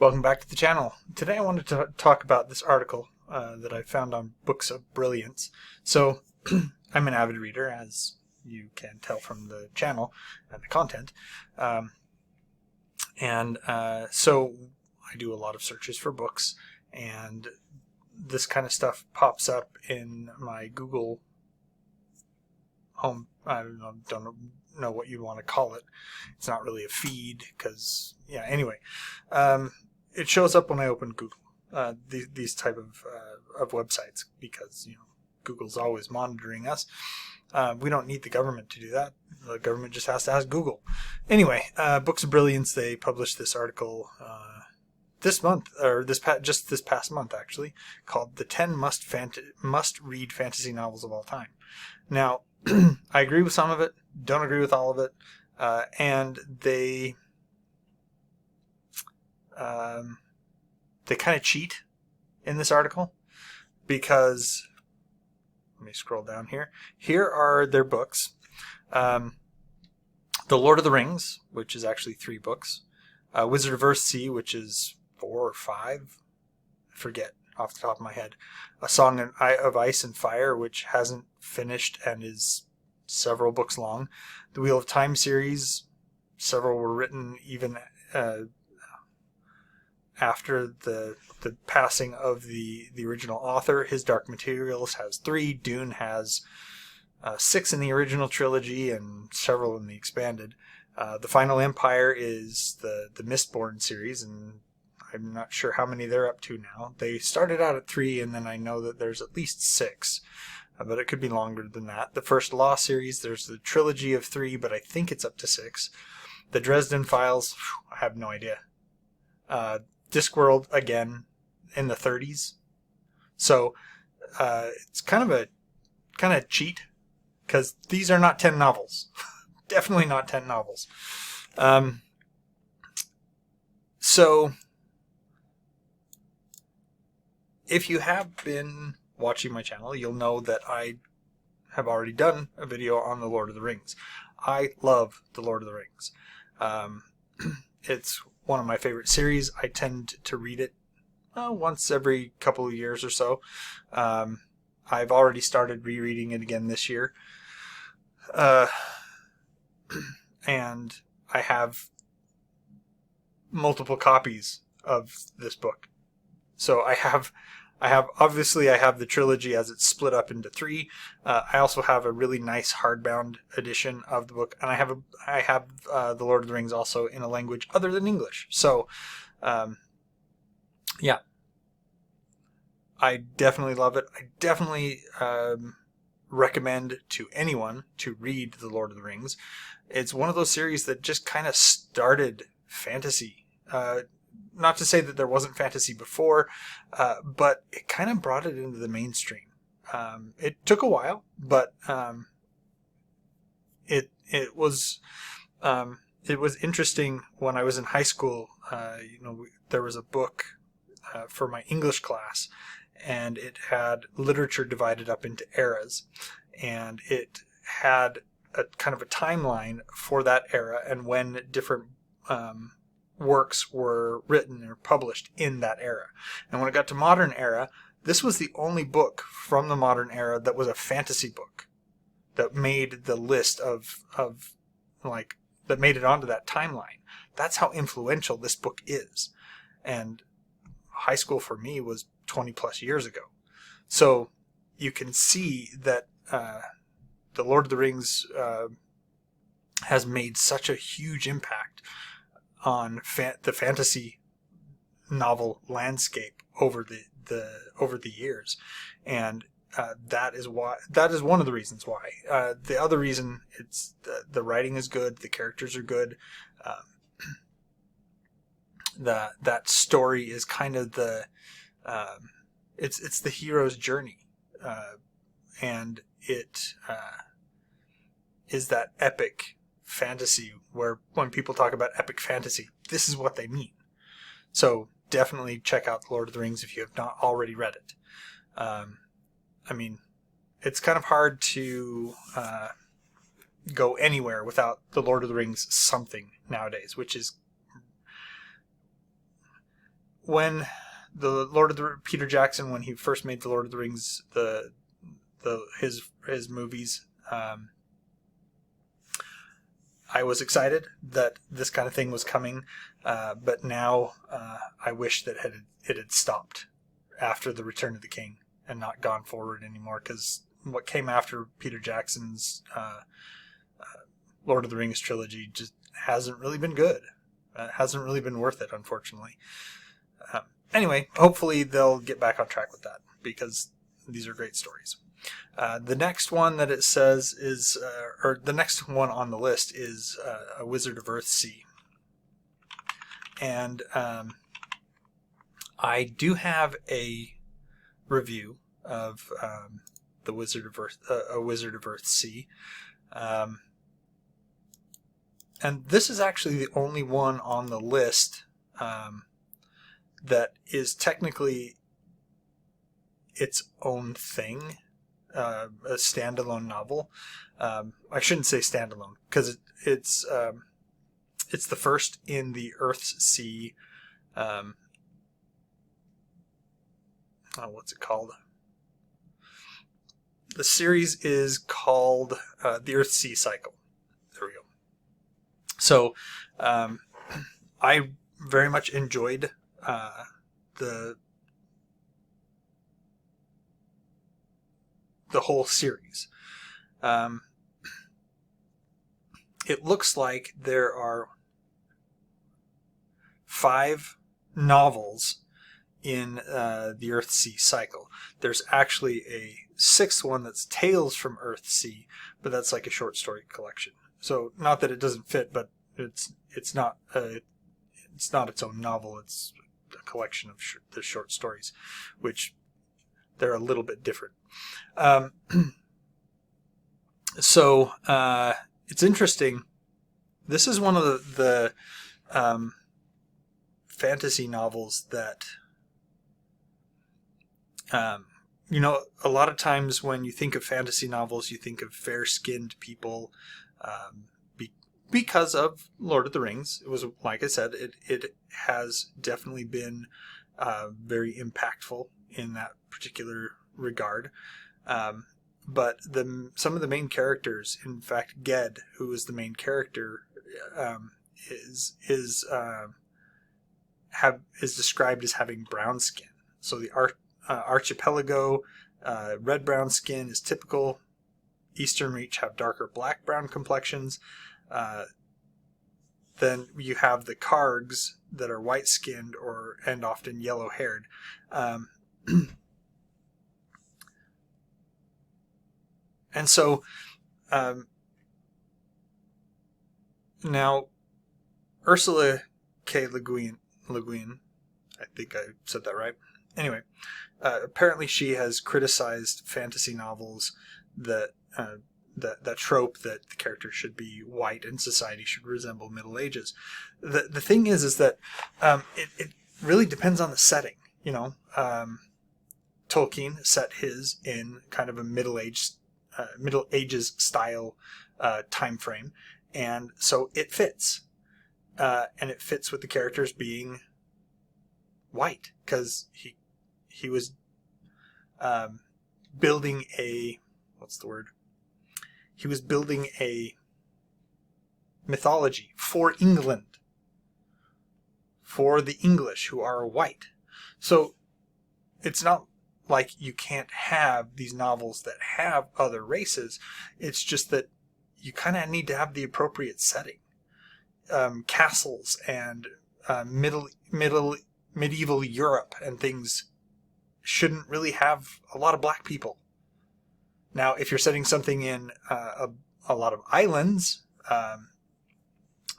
Welcome back to the channel. Today I wanted to talk about this article that I found on Books of Brilliance. So I'm an avid reader, as you can tell from the channel and the content. So I do a lot of searches for books, and this kind of stuff pops up in my Google home. I don't know what you want to call it. It's not really a feed because, anyway. It shows up when I open Google, these type of websites, because Google's always monitoring us. We don't need the government to do that. The government just has to ask Google. Anyway, Books of Brilliance, they published this article this month, or this past month actually, called "The 10 Must-Read Fantasy Novels of All Time." Now, I agree with some of it, don't agree with all of it, and they kind of cheat in this article, because let me scroll down here. Here are their books. The Lord of the Rings, which is actually 3 books. Wizard of Earthsea, which is 4 or 5. I forget off the top of my head. A Song of Ice and Fire, which hasn't finished and is several books long. The Wheel of Time series, several were written even after the passing of the original author. His Dark Materials has 3. Dune has 6 in the original trilogy and several in the expanded. The Final Empire is the Mistborn series, and I'm not sure how many they're up to now. They started out at 3, and then I know that there's at least 6, but it could be longer than that. The First Law series, there's the trilogy of 3, but I think it's up to 6. The Dresden Files, I have no idea. Discworld, again, in the 30s. So it's kind of cheat, because these are not 10 novels. Definitely not 10 novels. So if you have been watching my channel, you'll know that I have already done a video on The Lord of the Rings. I love The Lord of the Rings. It's one of my favorite series. I tend to read it once every couple of years or so. I've already started rereading it again this year. And I have multiple copies of this book. So I have the trilogy as it's split up into 3. I also have a really nice hardbound edition of the book, and I have The Lord of the Rings also in a language other than English. So, yeah, I definitely love it. I definitely recommend to anyone to read The Lord of the Rings. It's one of those series that just kind of started fantasy. Not to say that there wasn't fantasy before, but it kind of brought it into the mainstream. It took a while, but it was interesting. When I was in high school, there was a book for my English class, and it had literature divided up into eras, and it had a kind of a timeline for that era and when different works were written or published in that era. And when it got to modern era, this was the only book from the modern era that was a fantasy book that made the list that made it onto that timeline. That's how influential this book is. And high school for me was 20 plus years ago. So you can see that The Lord of the Rings has made such a huge impact on the fantasy novel landscape over the years, and that is one of the reasons why. The other reason, it's the writing is good, the characters are good, that story is kind of it's the hero's journey, and it is that epic fantasy where when people talk about epic fantasy, this is what they mean. So definitely check out The Lord of the Rings if you have not already read it. I mean, it's kind of hard to go anywhere without The Lord of the Rings something nowadays, which is when Peter Jackson, when he first made the Lord of the Rings, his movies, I was excited that this kind of thing was coming, but now I wish that it had stopped after the Return of the King and not gone forward anymore, because what came after Peter Jackson's Lord of the Rings trilogy just hasn't really been good. Hasn't really been worth it, unfortunately. Anyway, hopefully they'll get back on track with that, because these are great stories. The next one that it says is, or the next one on the list is A Wizard of Earthsea. And I do have a review of A Wizard of Earthsea. And this is actually the only one on the list that is technically its own thing, a standalone novel. I shouldn't say standalone, because it's the first in the Earthsea. What's it called? The series is called the Earthsea Cycle. There we go. So I very much enjoyed the whole series. It looks like there are 5 novels in the Earthsea Cycle. There's actually a 6th one that's Tales from Earthsea, but that's like a short story collection. So not that it doesn't fit, but it's not its own novel. It's a collection of the short stories, which they're a little bit different. So it's interesting. This is one of the fantasy novels that, a lot of times when you think of fantasy novels, you think of fair-skinned people, because of Lord of the Rings. It was, like I said, it has definitely been very impactful in that particular regard. But some of the main characters, in fact, Ged, who is the main character, is described as having brown skin. So the archipelago, red-brown skin is typical. Eastern Reach have darker black-brown complexions. Then you have the Kargs that are white-skinned and often yellow-haired. And so now Ursula K. Le Guin, I think I said that right. Anyway, apparently she has criticized fantasy novels that trope that the character should be white and society should resemble Middle Ages. The thing is that it really depends on the setting. Tolkien set his in kind of a Middle Ages style time frame, and so it fits, and it fits with the characters being white, because he was building a He was building a mythology for England, for the English who are white. So it's not like you can't have these novels that have other races. It's just that you kind of need to have the appropriate setting. Castles and medieval Europe and things shouldn't really have a lot of black people. Now, if you're setting something in a lot of islands,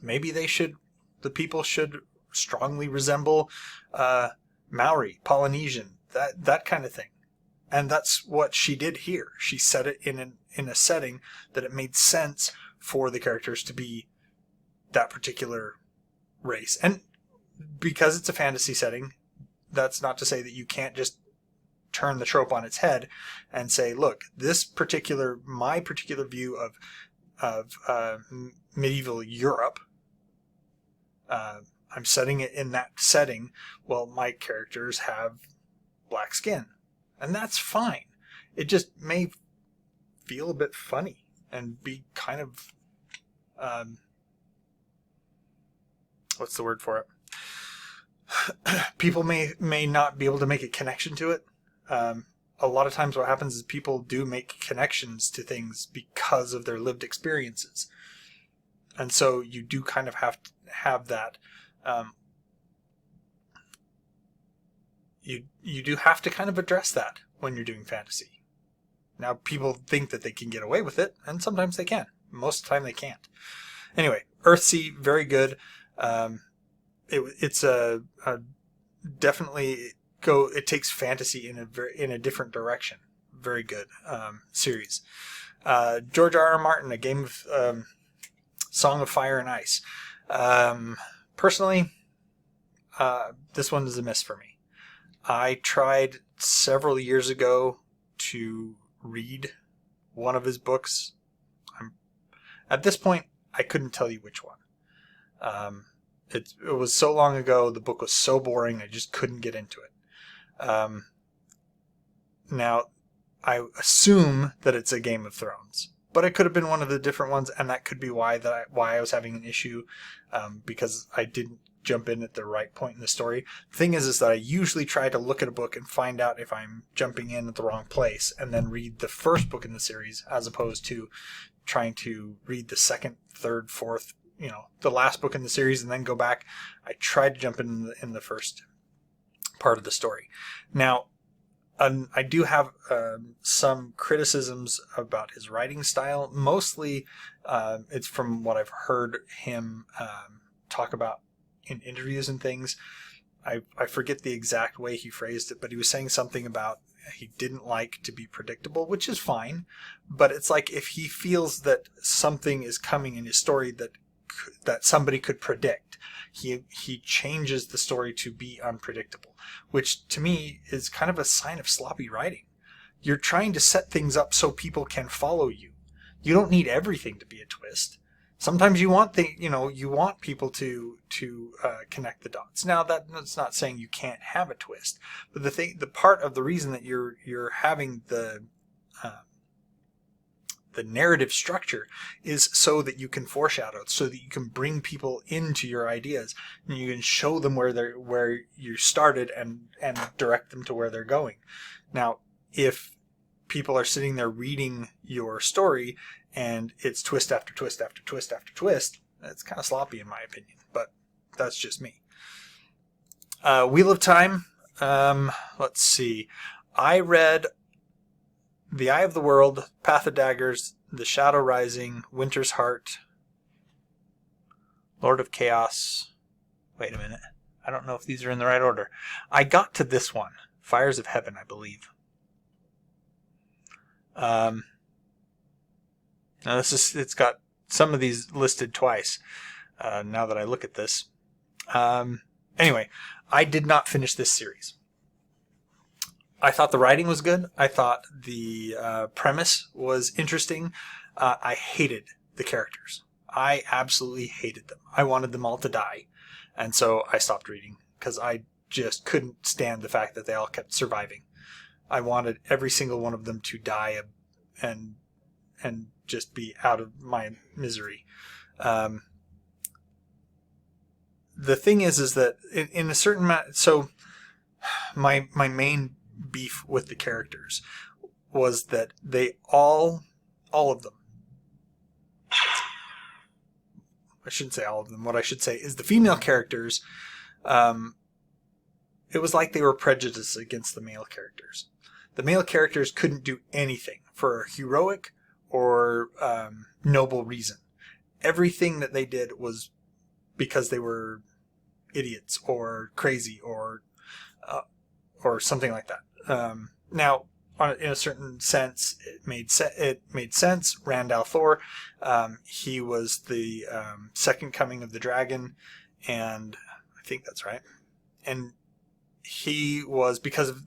maybe the people should strongly resemble Maori, Polynesian, that kind of thing. And that's what she did here. She set it in a setting that it made sense for the characters to be that particular race. And because it's a fantasy setting, that's not to say that you can't just turn the trope on its head and say, look, my particular view of medieval Europe, I'm setting it in that setting. Well, my characters have black skin, and that's fine. It just may feel a bit funny and be kind of, what's the word for it? People may not be able to make a connection to it. A lot of times what happens is people do make connections to things because of their lived experiences. And so you do kind of have to have that. You do have to kind of address that when you're doing fantasy. Now, people think that they can get away with it, and sometimes they can. Most of the time they can't. Anyway, Earthsea, very good. It's a definitely it takes fantasy in a different direction. Very good series. George R. R. Martin, A Game of Song of Fire and Ice. Personally, this one is a miss for me. I tried several years ago to read one of his books. At this point, I couldn't tell you which one. It was so long ago, the book was so boring, I just couldn't get into it. Now, I assume that it's a Game of Thrones, but it could have been one of the different ones, and that could be why I was having an issue, because I didn't jump in at the right point in the story. The thing is that I usually try to look at a book and find out if I'm jumping in at the wrong place, and then read the first book in the series, as opposed to trying to read the second, third, fourth, the last book in the series, and then go back. I tried to jump in the first part of the story. Now, I do have some criticisms about his writing style. Mostly, it's from what I've heard him talk about in interviews and things. I forget the exact way he phrased it, but he was saying something about he didn't like to be predictable, which is fine. But it's like if he feels that something is coming in his story that somebody could predict, he changes the story to be unpredictable, which to me is kind of a sign of sloppy writing. You're trying to set things up so people can follow you. You don't need everything to be a twist. Sometimes you want people to connect the dots. Now that's not saying you can't have a twist, but the part of the reason that you're having the narrative structure is so that you can foreshadow, so that you can bring people into your ideas, and you can show them where you started and direct them to where they're going. Now, if people are sitting there reading your story and it's twist after twist after twist after twist, it's kind of sloppy in my opinion, but that's just me. Wheel of Time. Let's see. I read The Eye of the World, Path of Daggers, The Shadow Rising, Winter's Heart, Lord of Chaos. Wait a minute. I don't know if these are in the right order. I got to this one, Fires of Heaven, I believe. Now it's got some of these listed twice, now that I look at this. Anyway, I did not finish this series. I thought the writing was good. I thought the premise was interesting. I hated the characters. I absolutely hated them. I wanted them all to die. And so I stopped reading because I just couldn't stand the fact that they all kept surviving. I wanted every single one of them to die and just be out of my misery. The thing is that in a certain so my main beef with the characters was that they all of them, I shouldn't say all of them, what I should say is the female characters, it was like they were prejudiced against the male characters. The male characters couldn't do anything for a heroic or noble reason. Everything that they did was because they were idiots or crazy or something like that. Now, in a certain sense, it made sense. Randall Thor, he was the second coming of the dragon, and I think that's right. And he was, because of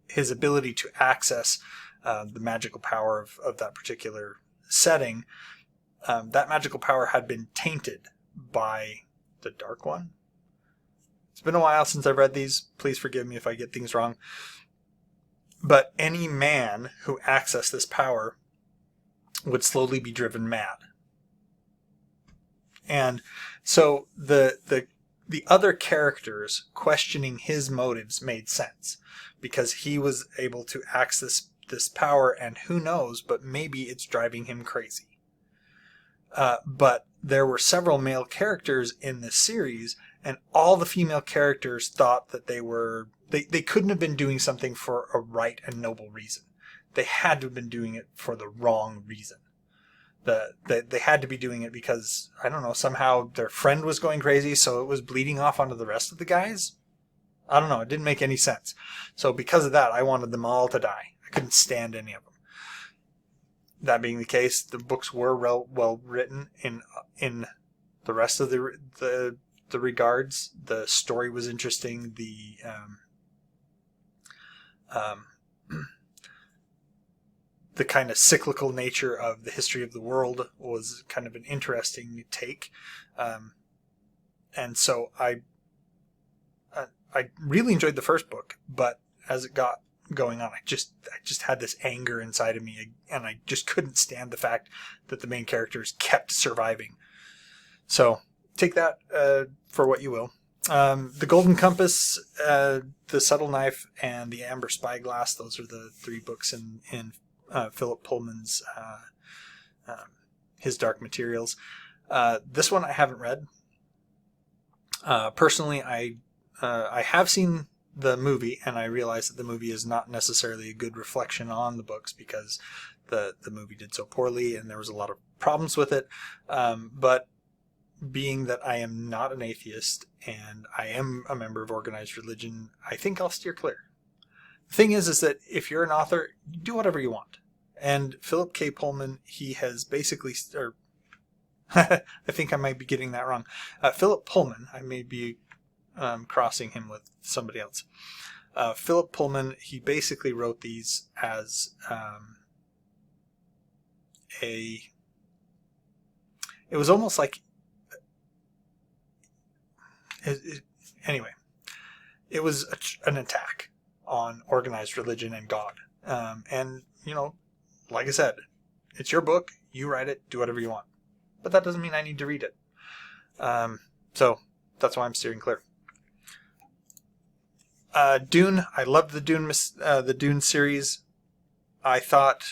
his ability to access the magical power of that particular setting, that magical power had been tainted by the Dark One. It's been a while since I've read these. Please forgive me if I get things wrong. But any man who accessed this power would slowly be driven mad. And so the other characters questioning his motives made sense, because he was able to access this power, and who knows, but maybe it's driving him crazy. But there were several male characters in this series, and all the female characters thought that they couldn't have been doing something for a right and noble reason. They had to have been doing it for the wrong reason. They had to be doing it because, I don't know, somehow their friend was going crazy, so it was bleeding off onto the rest of the guys. I don't know. It didn't make any sense. So because of that, I wanted them all to die. I couldn't stand any of them. That being the case, the books were well written in the rest of the regards. The story was interesting. The kind of cyclical nature of the history of the world was kind of an interesting take. And so I really enjoyed the first book, but as it got going on, I just had this anger inside of me, and I just couldn't stand the fact that the main characters kept surviving. So take that for what you will. The Golden Compass, The Subtle Knife, and The Amber Spyglass, those are the 3 books in Philip Pullman's His Dark Materials. This one I haven't read. Personally, I have seen the movie, and I realize that the movie is not necessarily a good reflection on the books, because the movie did so poorly and there was a lot of problems with it. But being that I am not an atheist and I am a member of organized religion, I think I'll steer clear. The thing is that if you're an author, do whatever you want. And Philip K. Pullman, he has basically, or I think I might be getting that wrong. Philip Pullman, I may be crossing him with somebody else. Philip Pullman, he basically wrote these as it was almost like, anyway, it was an attack on organized religion and God. And, you know, like I said, it's your book, you write it, do whatever you want. But that doesn't mean I need to read it. So that's why I'm steering clear. Dune, I loved the Dune series. I thought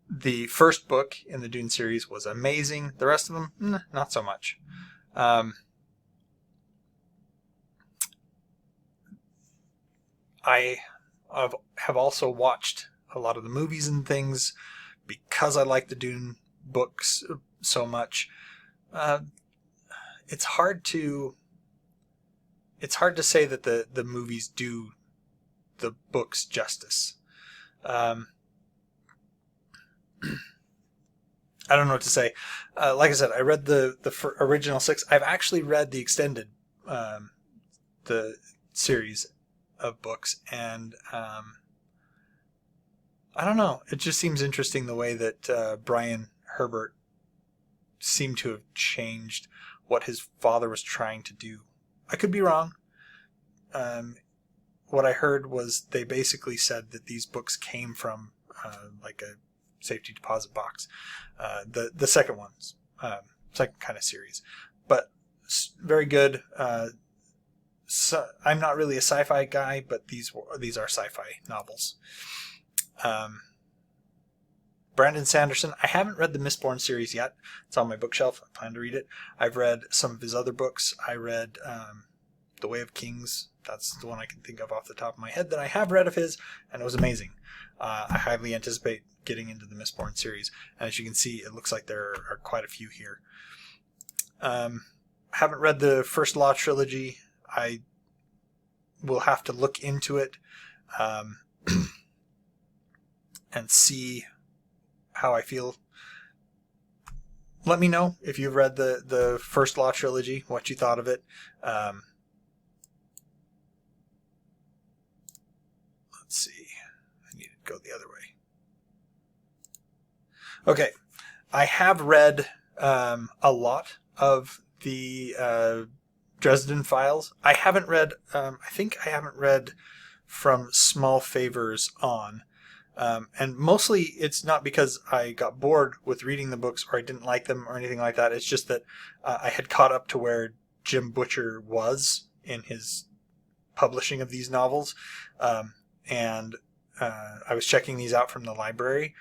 the first book in the Dune series was amazing. The rest of them, not so much. I have also watched a lot of the movies and things because I like the Dune books so much. It's hard to say that the movies do the books justice. I don't know what to say. Like I said, I read the original 6. I've actually read the extended the series of books, and I don't know. It just seems interesting the way that Brian Herbert seemed to have changed what his father was trying to do. I could be wrong. What I heard was they basically said that these books came from like a safety deposit box. The second ones, second kind of series, but very good. So I'm not really a sci-fi guy, but these are sci-fi novels. Brandon Sanderson, I haven't read the Mistborn series yet. It's on my bookshelf. I plan to read it. I've read some of his other books. I read The Way of Kings. That's the one I can think of off the top of my head that I have read of his, and it was amazing. I highly anticipate getting into the Mistborn series. And as you can see, it looks like there are quite a few here. Haven't read the First Law trilogy. I will have to look into it and see how I feel. Let me know if you've read the First Law trilogy, what you thought of it. Let's see. I need to go the other way. Okay. I have read a lot of the Dresden Files. I haven't read, I think I haven't read From Small Favors on. And mostly it's not because I got bored with reading the books or I didn't like them or anything like that. It's just that I had caught up to where Jim Butcher was in his publishing of these novels. And I was checking these out from the library,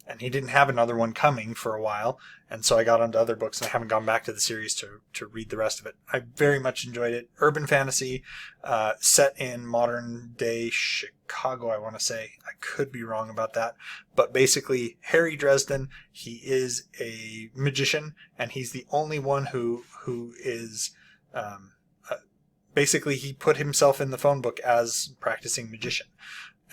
and he didn't have another one coming for a while. And so I got onto other books, and I haven't gone back to the series to read the rest of it. I very much enjoyed it. Urban fantasy, set in modern day Chicago, I want to say. I could be wrong about that. But basically, Harry Dresden, he is a magician, and he's the only one who is, basically he put himself in the phone book as practicing magician.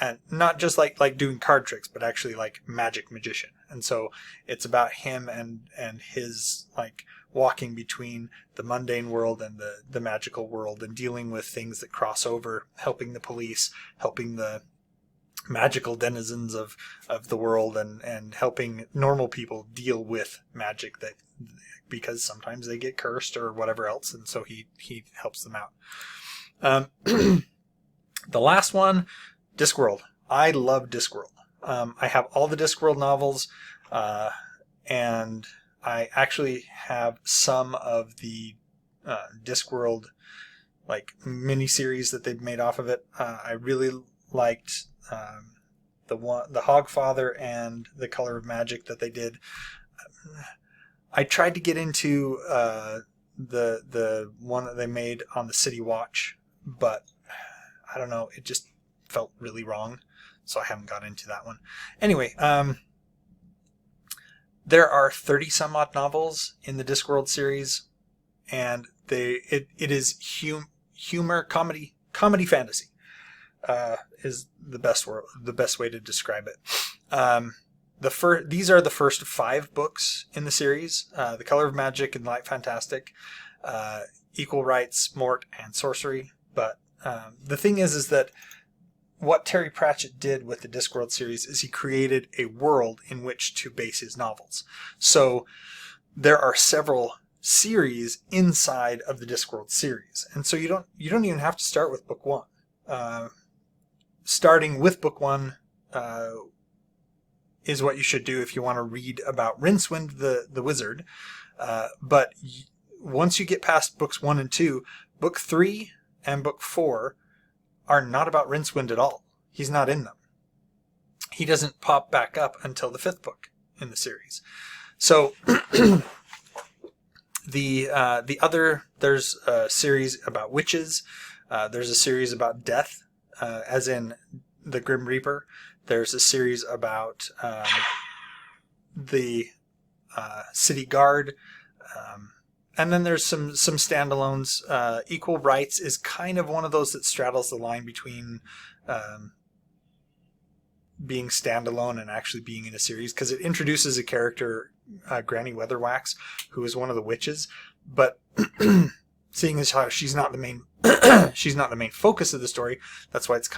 And not just like doing card tricks, but actually like magic magician. And so it's about him and his like walking between the mundane world and the magical world, and dealing with things that cross over, helping the police, helping the magical denizens of the world, and helping normal people deal with magic, that because sometimes they get cursed or whatever else. And so he helps them out. The last one, Discworld. I love Discworld. I have all the Discworld novels, and I actually have some of the Discworld like miniseries that they've made off of it. I really liked the Hogfather and the Color of Magic that they did. I tried to get into the one that they made on the City Watch, but I don't know. It just felt really wrong, so I haven't got into that one. Anyway, there are 30 some odd novels in the Discworld series, and it is humor, comedy fantasy is the best way to describe it. These are the first 5 books in the series: The Color of Magic and Light Fantastic, Equal Rights, Mort, and Sorcery. But the thing is that what Terry Pratchett did with the Discworld series is he created a world in which to base his novels. So there are several series inside of the Discworld series, and so you don't even have to start with book 1. Starting with book 1 is what you should do if you want to read about Rincewind the Wizard. But once you get past books 1 and 2, book 3 and book 4 are not about Rincewind at all. He's not in them. He doesn't pop back up until the 5th book in the series. So there's a series about witches. There's a series about death, as in the Grim Reaper. There's a series about the City Guard. And then there's some standalones. Equal Rights is kind of one of those that straddles the line between being standalone and actually being in a series, because it introduces a character, Granny Weatherwax, who is one of the witches. But seeing as how she's not the main she's not the main focus of the story, that's why it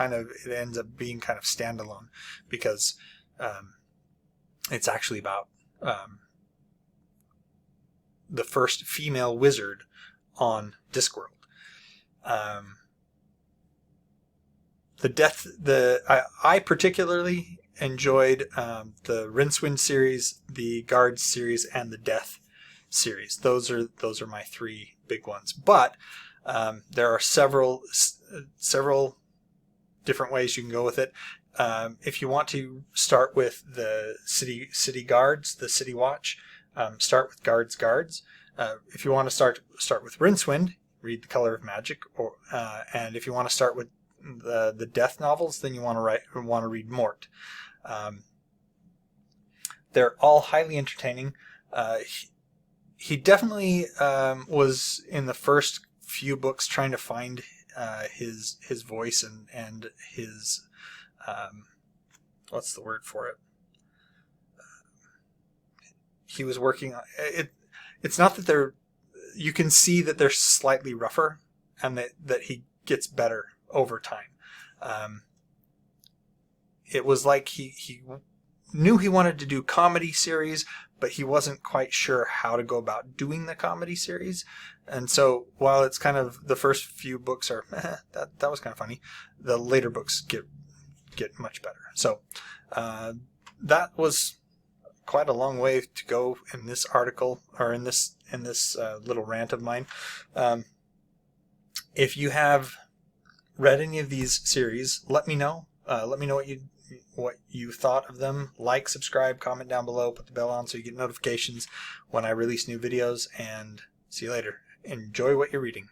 ends up being kind of standalone, because it's actually about the first female wizard on Discworld. I particularly enjoyed the Rincewind series, the Guards series, and the Death series. Those are my 3 big ones. But there are several different ways you can go with it. If you want to start with the city guards, the City Watch, start with Guards. If you want to start with Rincewind, read The Color of Magic, and if you want to start with the Death novels, then you want to read Mort. They're all highly entertaining. He definitely was in the first few books trying to find his voice and his what's the word for it? He was working on it. It's not that you can see that they're slightly rougher, and that he gets better over time. It was like he knew he wanted to do comedy series, but he wasn't quite sure how to go about doing the comedy series. And so while it's kind of the first few books are that was kind of funny, the later books get much better. So that was quite a long way to go in this article, or in this little rant of mine. If you have read any of these series, let me know. Let me know what you thought of them. Like, subscribe, comment down below, put the bell on so you get notifications when I release new videos, and see you later. Enjoy what you're reading.